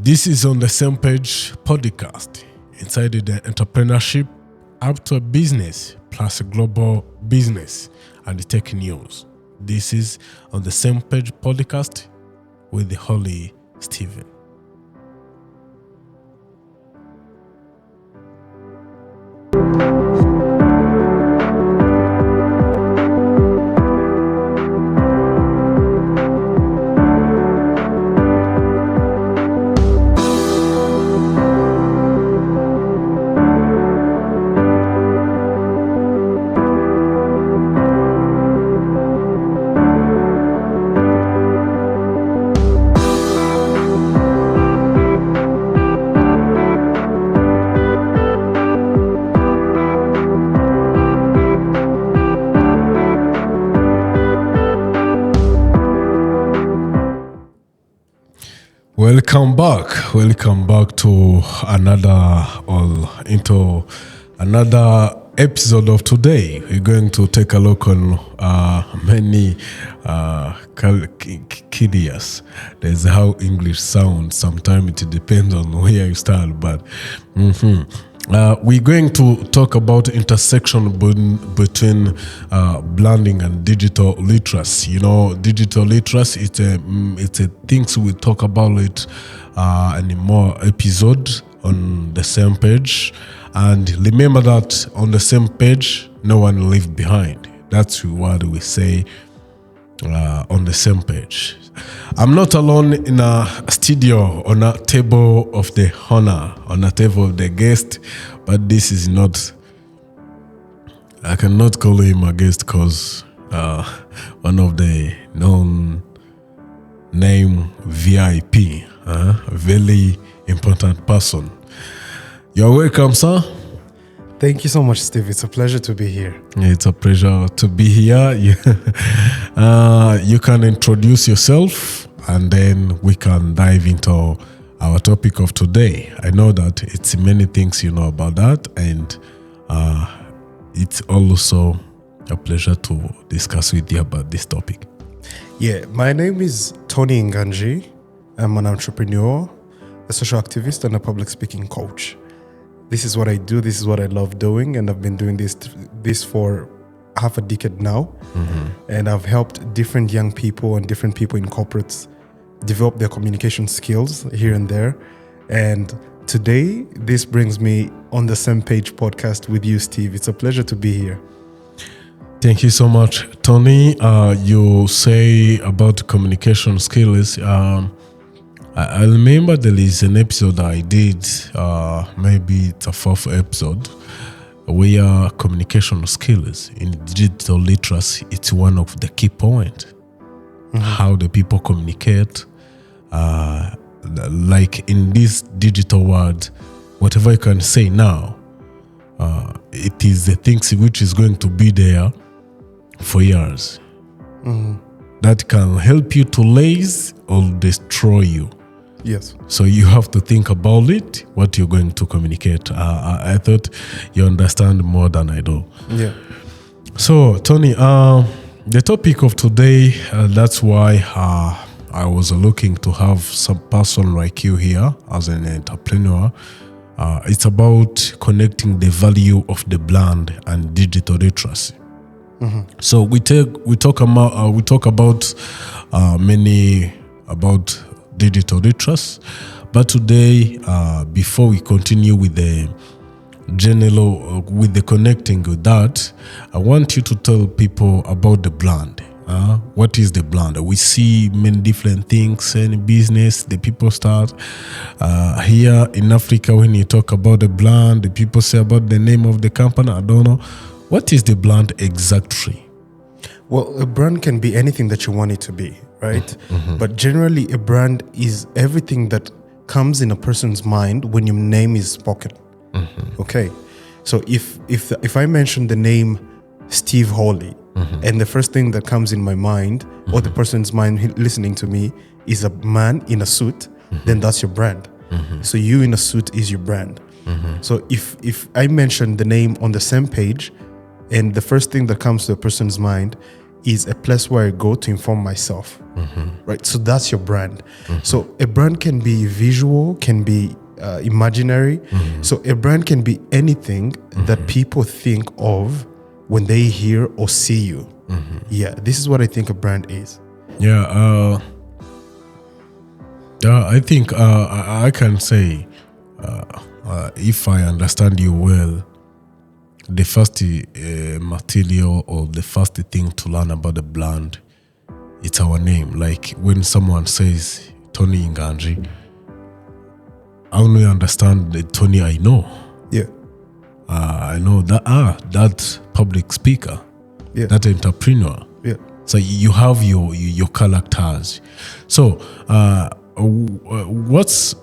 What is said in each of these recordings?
This is On the Same Page podcast, inside the entrepreneurship up to a business plus a global business and the tech news. This is On the Same Page podcast with the Holy Stephen. Welcome back to another episode of today. We're going to take a look on many kiddies. There's how English sounds. Sometimes it depends on where you start, but we're going to talk about intersection between branding and digital literacy. You know, digital literacy, it's a things we talk about it in more episode on the same page. And remember that on the same page, no one left behind. That's what we say on the same page. I'm not alone in a studio on a table of the honor, on a table of the guest, but this is not, I cannot call him a guest because one of the known name VIP, a very important person. You're welcome, sir. Thank you so much, Steve. It's a pleasure to be here. It's a pleasure to be here. You can introduce yourself and then we can dive into our topic of today. I know that it's many things you know about that, and it's also a pleasure to discuss with you about this topic. Yeah, my name is Tony Nganji. I'm an entrepreneur, a social activist, and a public speaking coach. This is what I do. This is what I love doing, and I've been doing this for half a decade now. Mm-hmm. And I've helped different young people and different people in corporates develop their communication skills here and there. And today, this brings me On the Same Page podcast with you, Steve. It's a pleasure to be here. Thank you so much, Tony. You say about communication skills. I remember there is an episode I did, maybe it's a fourth episode, where communication skills in digital literacy, it's one of the key points. Mm-hmm. How the people communicate, like in this digital world, whatever you can say now, it is the things which is going to be there for years. Mm-hmm. That can help you to raise or destroy you. Yes. So you have to think about it, what you're going to communicate. I thought you understand more than I do. Yeah. So, Tony, the topic of today, that's why I was looking to have some person like you here as an entrepreneur. It's about connecting the value of the brand and digital literacy. Mm-hmm. So we talk about many about digital literacy, but today, before we continue with the general, with the connecting with that, I want you to tell people about the brand. What is the brand? We see many different things in business. The people start here in Africa. When you talk about the brand, the people say about the name of the company. I don't know. What is the brand exactly? Well, a brand can be anything that you want it to be, right? Mm-hmm. But generally, a brand is everything that comes in a person's mind when your name is spoken. Mm-hmm. Okay, so if I mention the name Steve Hawley, mm-hmm. and the first thing that comes in my mind, mm-hmm. or the person's mind listening to me, is a man in a suit, mm-hmm. then that's your brand. Mm-hmm. So you in a suit is your brand. Mm-hmm. So if I mention the name On the Same Page, and the first thing that comes to a person's mind is a place where I go to inform myself. Right? So that's your brand. So a brand can be visual, can be imaginary. So a brand can be anything that people think of when they hear or see you. Yeah, this is what I think a brand is. Yeah, I think I can say, if I understand you well, the first material or the first thing to learn about the brand, it's our name. Like when someone says Tony Nganji, I only understand the Tony I know. Yeah. I know that public speaker, Yeah. that entrepreneur. Yeah. So you have your characters. So what's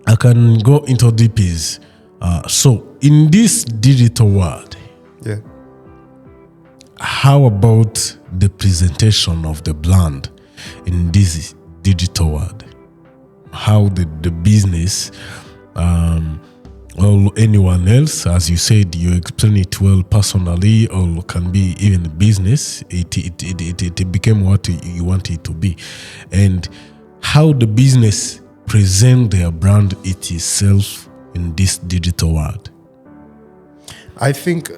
I can go into deep is so in this digital world, Yeah. how about the presentation of the brand in this digital world? How the business or anyone else, as you said, you explain it well personally, or can be even business. It became what you want it to be, and how the business present their brand itself in this digital world. I think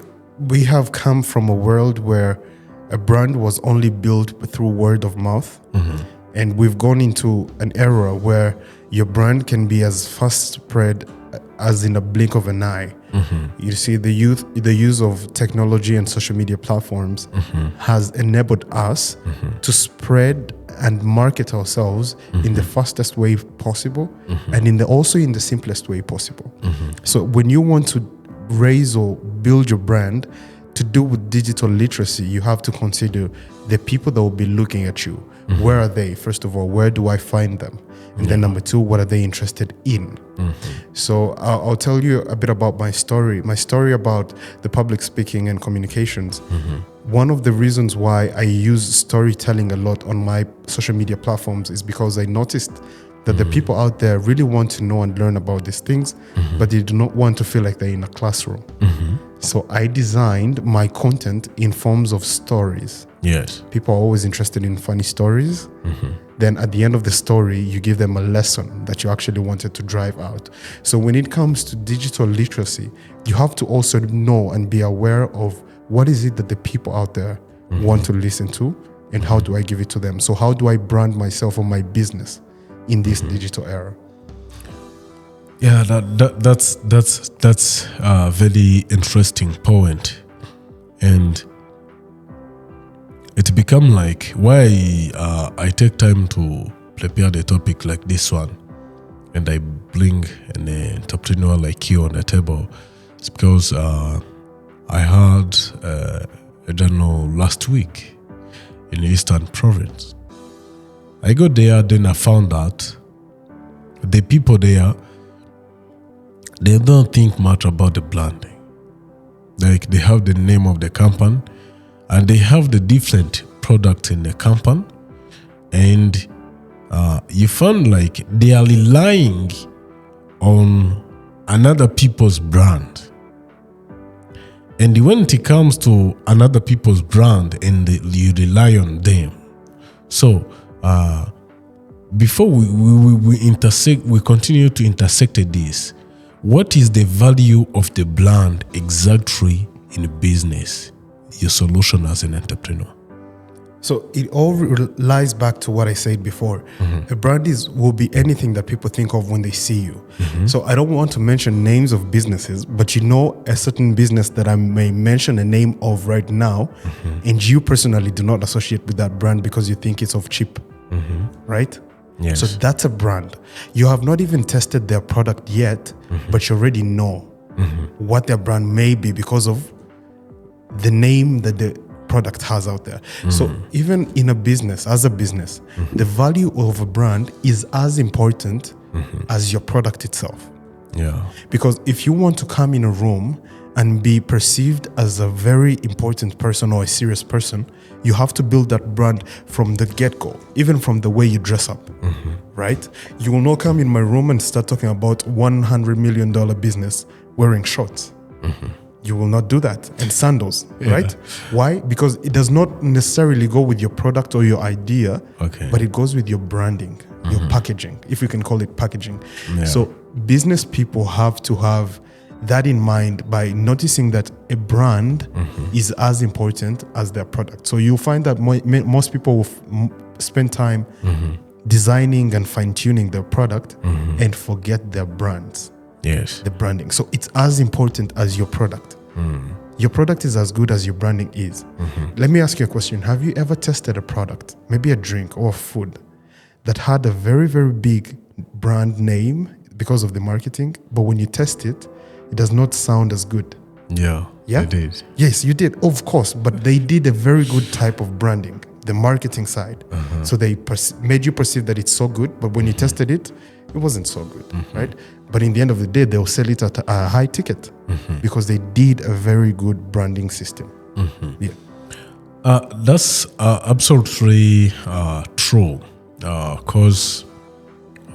we have come from a world where a brand was only built through word of mouth. And we've gone into an era where your brand can be as fast spread as in a blink of an eye. You see, the use of technology and social media platforms has enabled us to spread and market ourselves in the fastest way possible, and also in the simplest way possible. So when you want to raise or build your brand to do with digital literacy, you have to consider the people that will be looking at you. Where are they? First of all, where do I find them? And then number two, what are they interested in? So I'll tell you a bit about my story. My story about the public speaking and communications. One of the reasons why I use storytelling a lot on my social media platforms is because I noticed that the people out there really want to know and learn about these things, but they do not want to feel like they're in a classroom. So I designed my content in forms of stories. Yes. People are always interested in funny stories. Then at the end of the story, you give them a lesson that you actually wanted to drive out. So when it comes to digital literacy, you have to also know and be aware of what is it that the people out there want to listen to, and how do I give it to them? So how do I brand myself or my business in this digital era? Yeah, that's a very interesting point, and it become like why I take time to prepare the topic like this one, and I bring an entrepreneur like you on the table. It's because I had a journal last week in Eastern Province. I got there, then I found out the people there, they don't think much about the branding. Like they have the name of the company and they have the different products in the company, and you find like they are relying on another people's brand. And when it comes to another people's brand and you rely on them. So before we intersect, we continue to intersect this. What is the value of the brand exactly in business? Your solution as an entrepreneur. So it all lies back to what I said before. A brand will be anything that people think of when they see you. So I don't want to mention names of businesses, but you know a certain business that I may mention a name of right now, and you personally do not associate with that brand because you think it's of cheap, right? Yes. So that's a brand. You have not even tested their product yet, but you already know what their brand may be because of the name that the product has out there. So even in a business, as a business, the value of a brand is as important as your product itself. Yeah. Because if you want to come in a room and be perceived as a very important person or a serious person, you have to build that brand from the get-go, even from the way you dress up, right? You will not come in my room and start talking about $100 million business wearing shorts. You will not do that. And sandals, right? Why? Because it does not necessarily go with your product or your idea, but it goes with your branding, your packaging, if you can call it packaging. So business people have to have that in mind by noticing that a brand is as important as their product. So you'll find that most people will spend time designing and fine-tuning their product and forget their brands. Yes. The branding. So it's as important as your product. Your product is as good as your branding is. Let me ask you a question. Have you ever tested a product, maybe a drink or food, that had a very, very big brand name because of the marketing, but when you test it, it does not sound as good? Yeah, I did. Yes, you did, of course, but they did a very good type of branding, the marketing side. So they made you perceive that it's so good, but when you tested it, it wasn't so good, right? But in the end of the day, they'll sell it at a high ticket because they did a very good branding system. That's absolutely true. Because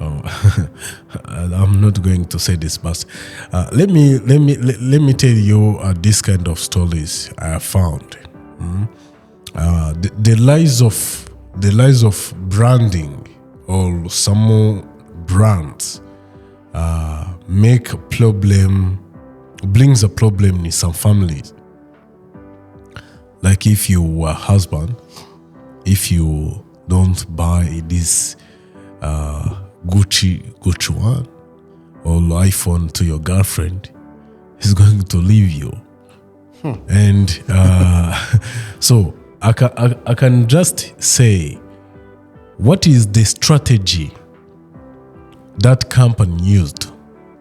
I'm not going to say this, but let me tell you this kind of stories I have found. The lies of branding or some brands brings a problem in some families. Like if you are husband, if you don't buy this Gucci one or iPhone to your girlfriend, he's going to leave you. And so I can just say, what is the strategy that company used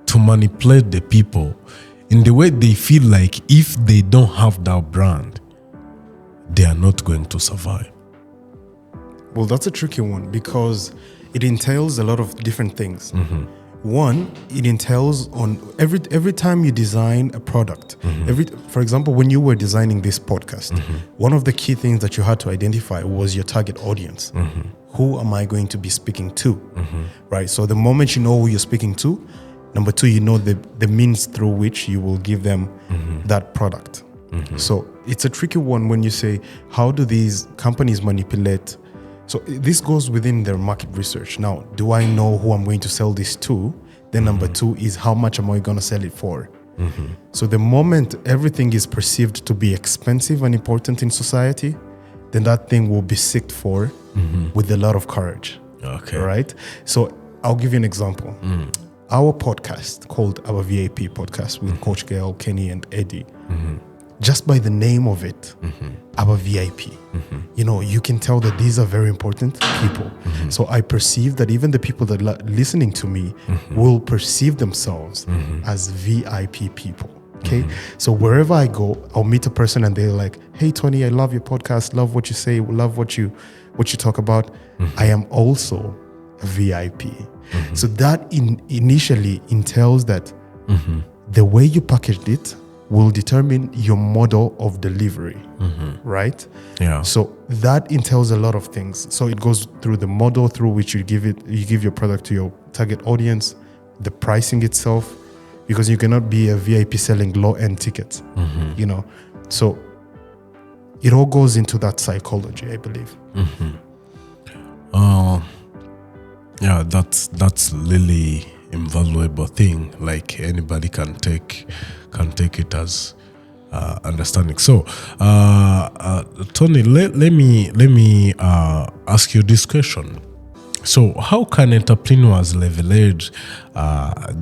to manipulate the people in the way they feel like if they don't have that brand, they are not going to survive? Well, that's a tricky one because it entails a lot of different things. One, it entails on every time you design a product. For example, when you were designing this podcast, one of the key things that you had to identify was your target audience. Who am I going to be speaking to? Right. So the moment you know who you're speaking to, number two, you know the means through which you will give them that product. So it's a tricky one when you say, how do these companies manipulate? So this goes within their market research. Now, do I know who I'm going to sell this to? Then number two is, how much am I going to sell it for? So the moment everything is perceived to be expensive and important in society, then that thing will be sought for with a lot of courage. Okay. Right? So I'll give you an example. Our podcast called Our VIP Podcast with Coach Gail, Kenny, and Eddie. Just by the name of it, Our VIP, you know, you can tell that these are very important people. So I perceive that even the people that are listening to me will perceive themselves as VIP people. Okay. So wherever I go, I'll meet a person and they're like, hey, Tony, I love your podcast. Love what you say. Love what you talk about. I am also a VIP. So that initially entails that the way you packaged it will determine your model of delivery, right? Yeah. So that entails a lot of things. So it goes through the model through which you give your product to your target audience, the pricing itself, because you cannot be a VIP selling low-end tickets, you know. So it all goes into that psychology, I believe. Yeah, that's really invaluable thing. Like anybody can take it as understanding. So, Tony, let me ask you this question. So, how can entrepreneurs leverage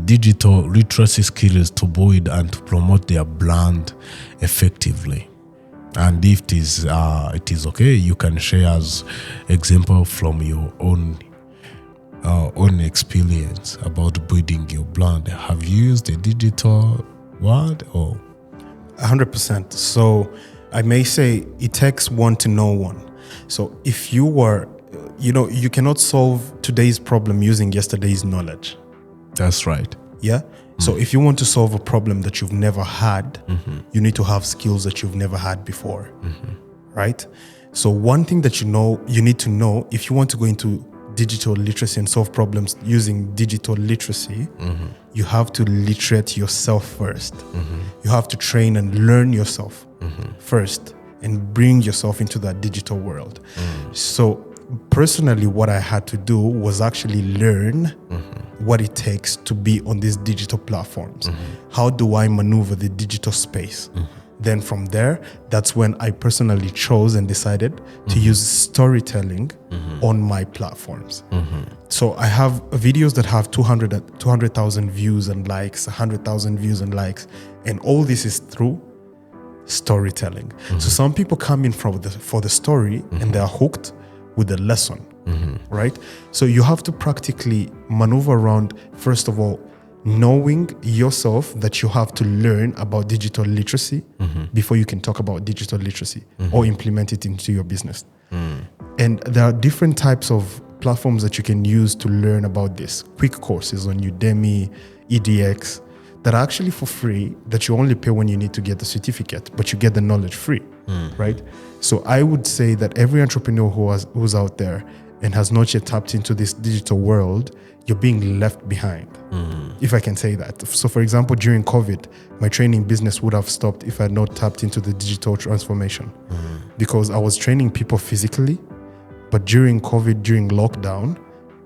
digital literacy skills to build and to promote their brand effectively? And if it is okay, you can share as example from your own experience about building your brand. Have you used a digital word or? 100%. So I may say it takes one to know one. So if you were, you cannot solve today's problem using yesterday's knowledge. That's right. Yeah. So if you want to solve a problem that you've never had, you need to have skills that you've never had before. Right? So one thing that you need to know if you want to go into digital literacy and solve problems using digital literacy, you have to literate yourself first. You have to train and learn yourself first and bring yourself into that digital world. So personally, what I had to do was actually learn what it takes to be on these digital platforms. How do I maneuver the digital space? Then from there, that's when I personally chose and decided to use storytelling on my platforms. So I have videos that have 200,000 views and likes, 100,000 views and likes, and all this is through storytelling. So some people come in for the story and they are hooked with the lesson, right? So you have to practically maneuver around, first of all, knowing yourself that you have to learn about digital literacy before you can talk about digital literacy or implement it into your business. And there are different types of platforms that you can use to learn about this. Quick courses on Udemy, EDX, that are actually for free, that you only pay when you need to get the certificate, but you get the knowledge free, right? So I would say that every entrepreneur who's out there and has not yet tapped into this digital world, you're being left behind, if I can say that. So for example, during COVID, my training business would have stopped if I had not tapped into the digital transformation, because I was training people physically, but during COVID, during lockdown,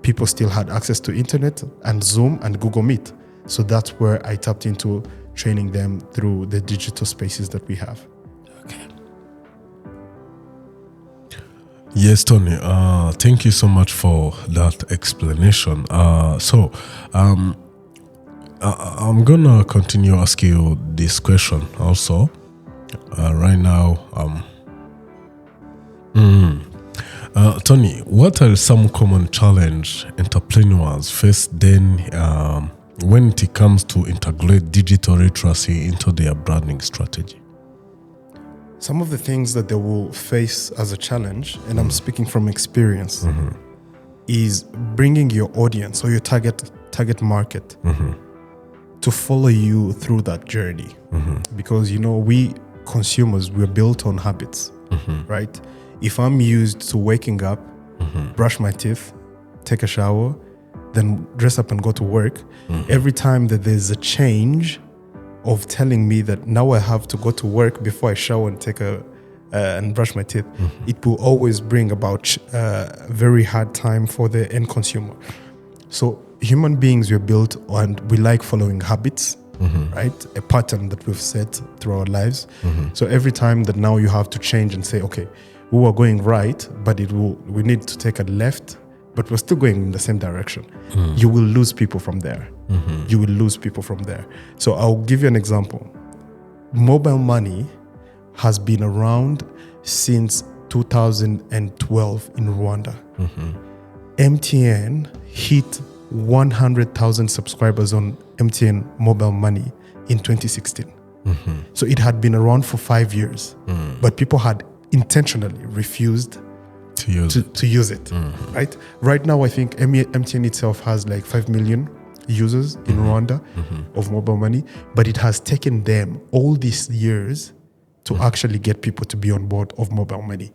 people still had access to internet and Zoom and Google Meet. So that's where I tapped into training them through the digital spaces that we have. Okay. Yes, Tony. Thank you so much for that explanation. I'm gonna continue asking you this question also. Right now, Tony, what are some common challenges entrepreneurs face then when it comes to integrate digital literacy into their branding strategy? Some of the things that they will face as a challenge, and I'm speaking from experience, is bringing your audience or your target market to follow you through that journey. Because, we consumers, we're built on habits, right? If I'm used to waking up, brush my teeth, take a shower, then dress up and go to work, every time that there's a change of telling me that now I have to go to work before I shower and and brush my teeth, it will always bring about a very hard time for the end consumer. So human beings, we're built and we like following habits, right? A pattern that we've set through our lives. So every time that now you have to change and say, okay, we were going right, but we need to take a left, but we're still going in the same direction. You will lose people from there. You will lose people from there. So I'll give you an example. Mobile money has been around since 2012 in Rwanda. MTN hit 100,000 subscribers on MTN mobile money in 2016. So it had been around for 5 years, but people had intentionally refused to use it, right? Right now, I think MTN itself has like 5 million users in Rwanda of mobile money, but it has taken them all these years to actually get people to be on board of mobile money.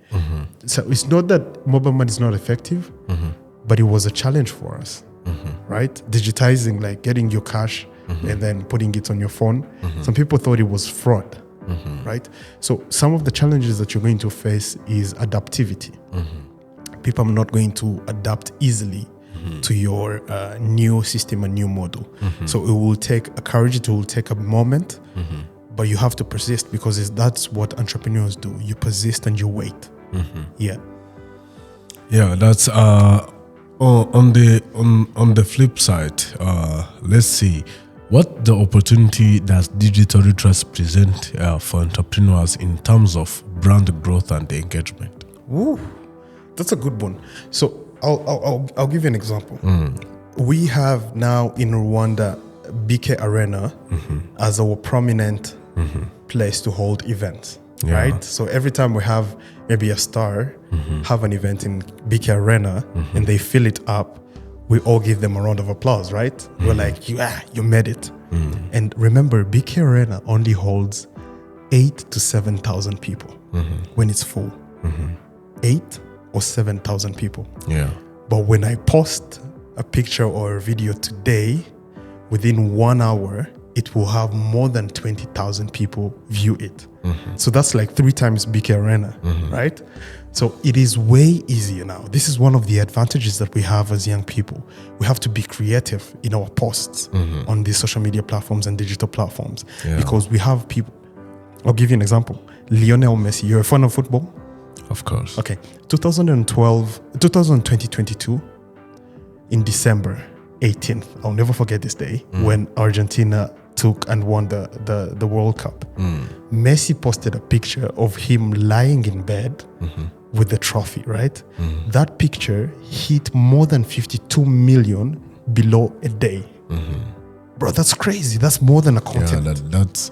So it's not that mobile money is not effective, but it was a challenge for us, right? Digitizing, like getting your cash and then putting it on your phone. Some people thought it was fraud. Right? So some of the challenges that you're going to face is adaptivity. People are not going to adapt easily to your new system and new model. So it will take a courage, it will take a moment, but you have to persist, because that's what entrepreneurs do. You persist and you wait. Yeah, that's on the flip side. Let's see. What the opportunity does digital literacy present for entrepreneurs in terms of brand growth and engagement? Ooh, that's a good one. So I'll give you an example. We have now in Rwanda BK Arena as our prominent place to hold events, right? So every time we have maybe a star have an event in BK Arena and they fill it up, we all give them a round of applause, right? We're like, you made it. And remember, BK Arena only holds 8,000 to 7,000 people when it's full. 8,000 or 7,000 people. Yeah. But when I post a picture or a video today, within 1 hour, it will have more than 20,000 people view it. So that's like 3 times BK Arena, right? So it is way easier now. This is one of the advantages that we have as young people. We have to be creative in our posts on these social media platforms and digital platforms because we have people. I'll give you an example. Lionel Messi, you're a fan of football? Of course. Okay. 2022, in December 18th, I'll never forget this day, when Argentina took and won the World Cup. Messi posted a picture of him lying in bed with the trophy, right? That picture hit more than 52 million below a day. Bro, that's crazy. That's more than a continent. Yeah, that's.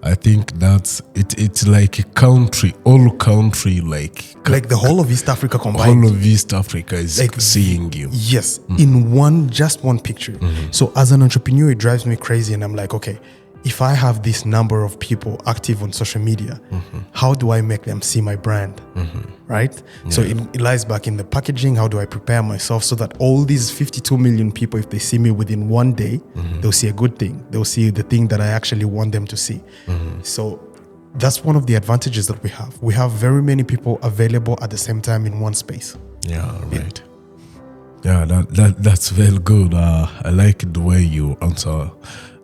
I think that's it. It's like a country, all country, like the whole of East Africa combined. All of East Africa is Like, seeing you. Yes, in just one picture. So as an entrepreneur, it drives me crazy, and I'm like, okay, if I have this number of people active on social media, how do I make them see my brand? Right? So it lies back in the packaging. How do I prepare myself so that all these 52 million people, if they see me within one day, they'll see a good thing. They'll see the thing that I actually want them to see. So that's one of the advantages that we have. We have very many people available at the same time in one space. Yeah, right. Yeah, that's very good. I like the way you answer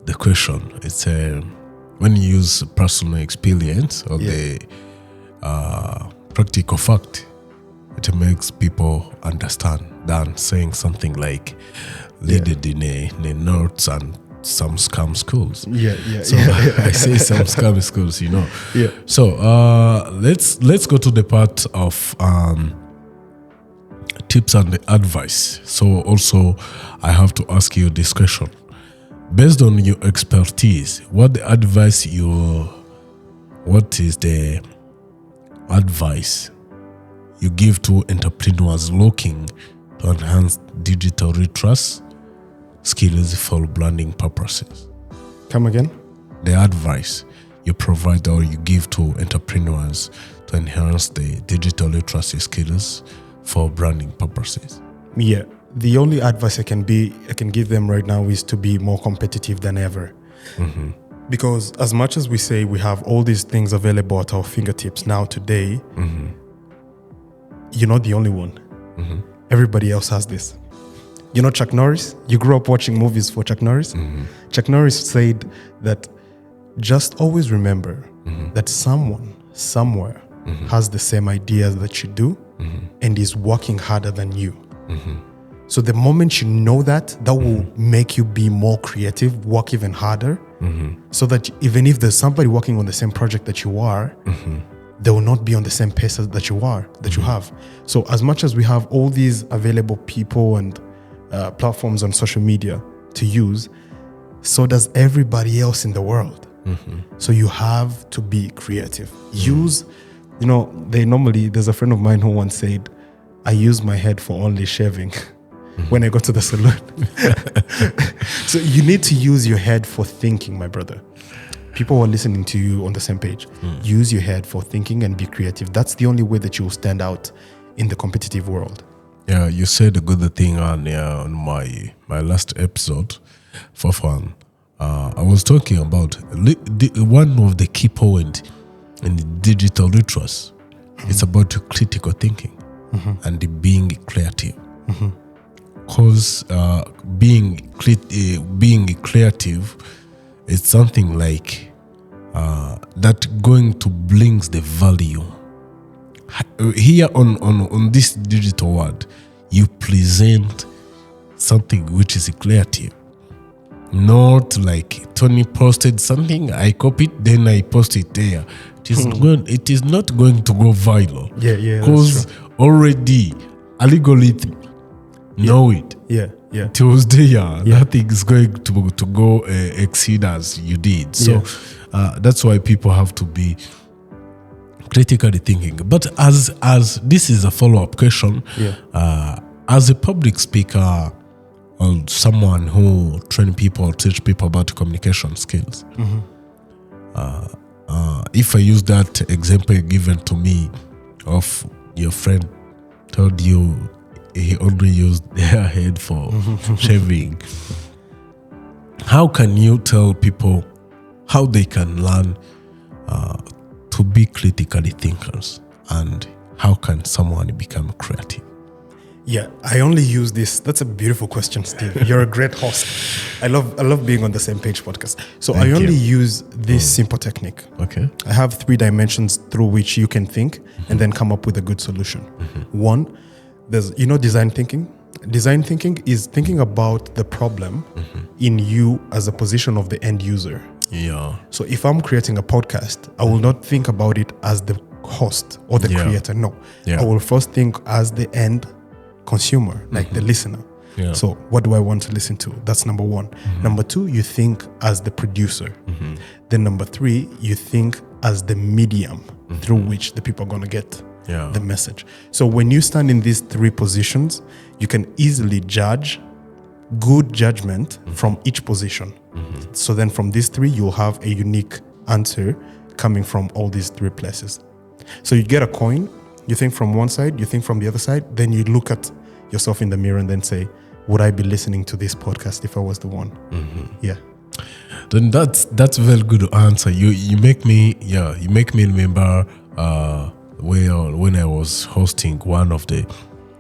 the question. It's when you use personal experience or the practical fact, it makes people understand than saying something like leaded in a nerds and some scam schools. So I say some scam schools, you know. So let's go to the part of tips and advice. So also I have to ask you this question. Based on your expertise, what is the advice you give to entrepreneurs looking to enhance digital literacy skills for branding purposes? Come again? The advice you provide or you give to entrepreneurs to enhance the digital literacy skills for branding purposes. Yeah. The only advice I can give them right now is to be more competitive than ever. Because as much as we say we have all these things available at our fingertips now today, you're not the only one. Everybody else has this. You know Chuck Norris? You grew up watching movies for Chuck Norris? Chuck Norris said that just always remember that someone somewhere has the same ideas that you do and is working harder than you. So the moment you know that will make you be more creative, work even harder, so that even if there's somebody working on the same project that you are, they will not be on the same pace that you have. So as much as we have all these available people and platforms on social media to use, so does everybody else in the world. So you have to be creative. Use, there's a friend of mine who once said, I use my head for only shaving when I go to the salon. So you need to use your head for thinking, my brother. People who are listening to you on the same page. Use your head for thinking and be creative. That's the only way that you will stand out in the competitive world. Yeah, you said a good thing on my last episode for fun. I was talking about one of the key points in digital literacy. It's about critical thinking and being creative. Because being creative is something like that going to bring the value. Here on this digital world, you present something which is creative. Not like Tony posted something, I copied, then I post it there. It is not going to go viral. Because already algorithm know it. It was there. Nothing is going to go exceed as you did. So that's why people have to be critically thinking. But as this is a follow-up question, as a public speaker or someone who train people or teach people about communication skills, if I use that example given to me of your friend told you he only used their head for shaving, how can you tell people how they can learn to be critically thinkers, and how can someone become creative? Yeah, I only use this. That's a beautiful question, Steve. You're a great host. I love being on the same page podcast. So Thank I only you. use this simple technique. Okay. I have 3 dimensions through which you can think and then come up with a good solution. One, there's design thinking. Design thinking is thinking about the problem in you as a position of the end user. Yeah. So if I'm creating a podcast, I will not think about it as the host or the creator. No. Yeah. I will first think as the end consumer, like the listener. Yeah. So what do I want to listen to? That's number 1. Number 2, you think as the producer. Then number 3, you think as the medium through which the people are going to get the message. So when you stand in these 3 positions, you can easily judge good judgment from each position. So then from these 3, you'll have a unique answer coming from all these 3 places. So you get a coin, you think from one side, you think from the other side, then you look at yourself in the mirror and then say, would I be listening to this podcast if I was the one? Yeah. Then that's a very good answer. You make me remember when I was hosting one of the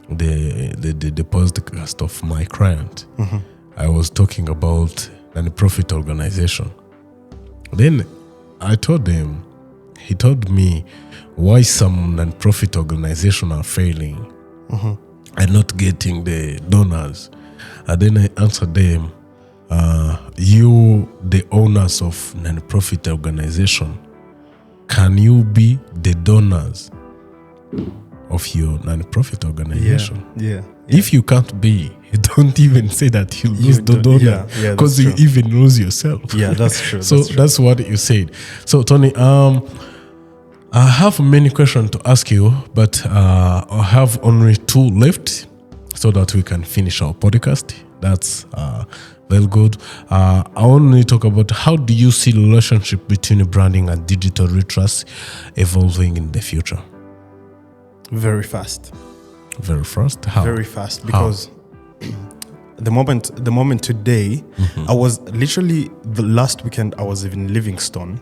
podcast of my client. I was talking about non-profit organization. Then I told him, he told me why some non-profit organizations are failing and not getting the donors. And then I answered them, you, the owners of non-profit organization, can you be the donors of your non-profit organization? Yeah. If you can't be, don't even say that you lose the donor, because you even lose yourself. Yeah, that's true. So that's what you said. So Tony, I have many questions to ask you, but I have only 2 left so that we can finish our podcast. That's very good. I want to talk about how do you see the relationship between branding and digital literacy evolving in the future? Very fast. Very fast? How? Very fast, because the moment today, I was literally the last weekend I was in Livingstone,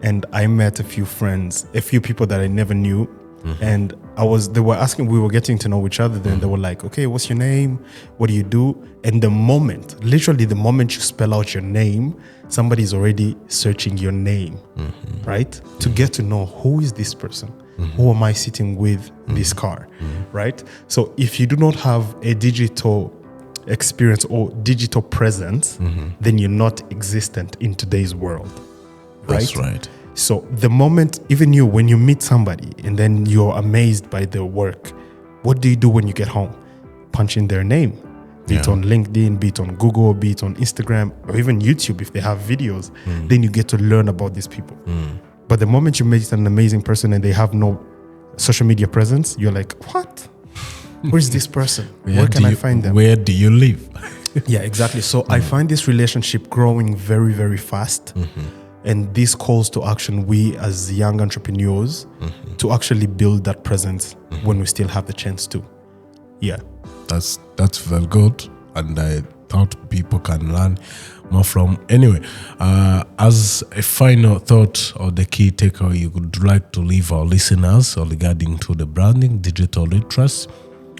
and I met a few friends, a few people that I never knew, and they were asking, we were getting to know each other. Then they were like, okay, what's your name? What do you do? And literally the moment you spell out your name, somebody's already searching your name, right? To get to know, who is this person? Who am I sitting with in this car, right? So if you do not have a digital experience or digital presence, then you're not existent in today's world, right? That's right. So the moment, even you, when you meet somebody and then you're amazed by their work, what do you do when you get home? Punch in their name, be it on LinkedIn, be it on Google, be it on Instagram, or even YouTube if they have videos. Then you get to learn about these people. But the moment you meet an amazing person and they have no social media presence, you're like, what? Where's this person? Where can I find them? Where do you live? Yeah, exactly. So I find this relationship growing very, very fast. And this calls to action, we as young entrepreneurs, to actually build that presence when we still have the chance to. Yeah. That's very good. And I thought people can learn more from. Anyway, as a final thought or the key takeaway you would like to leave our listeners regarding to the branding, digital literacy,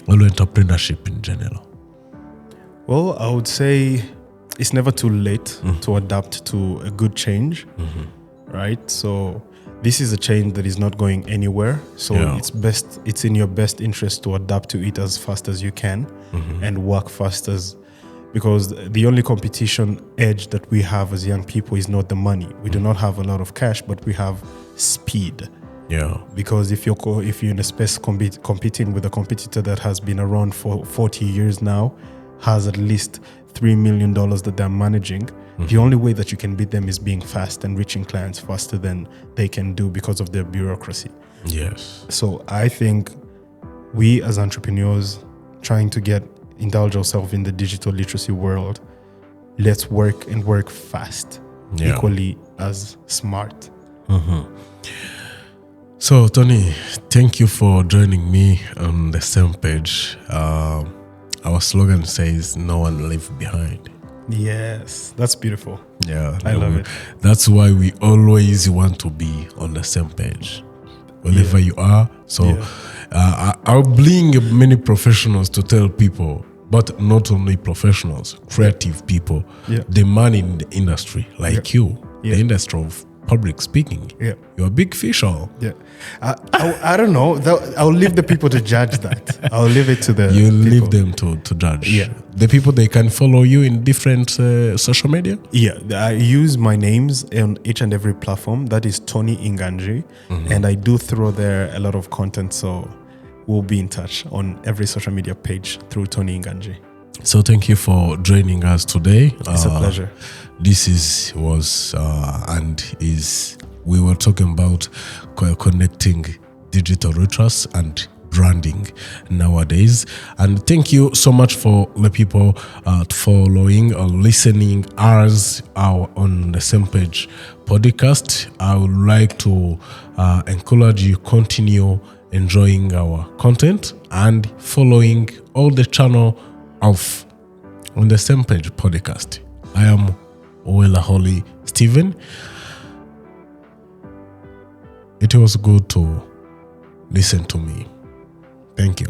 or entrepreneurship in general? Well, I would say it's never too late to adapt to a good change, right? So this is a change that is not going anywhere. So it's in your best interest to adapt to it as fast as you can and work fast because the only competition edge that we have as young people is not the money. We do not have a lot of cash, but we have speed. Yeah. Because if you're in a space competing with a competitor that has been around for 40 years now, has at least $3 million that they're managing, the only way that you can beat them is being fast and reaching clients faster than they can do because of their bureaucracy. Yes. So I think we as entrepreneurs trying to indulge ourselves in the digital literacy world, let's work and work fast, equally as smart. So Tony, thank you for joining me on the same page. Our slogan says, no one left behind. Yes, that's beautiful. Yeah, I love it. That's why we always want to be on the same page, wherever you are. So I'll bring many professionals to tell people, but not only professionals, creative people, the man in the industry, like you, the industry of public speaking. You're a big fish. I don't know. I'll leave the people to judge that. I'll leave it to the You people. leave them to judge. The people, they can follow you in different social media. I use my names on each and every platform. That is Tony Inganji, and I do throw there a lot of content. So we'll be in touch on every social media page through Tony Inganji. So thank you for joining us today. It's a pleasure. This we were talking about connecting digital rituals and branding nowadays. And thank you so much for the people following or listening us on the Same Page podcast. I would like to encourage you continue enjoying our content and following all the channel of on the Same Page podcast. I am Owela Holly Stephen. It was good to listen to me. Thank you.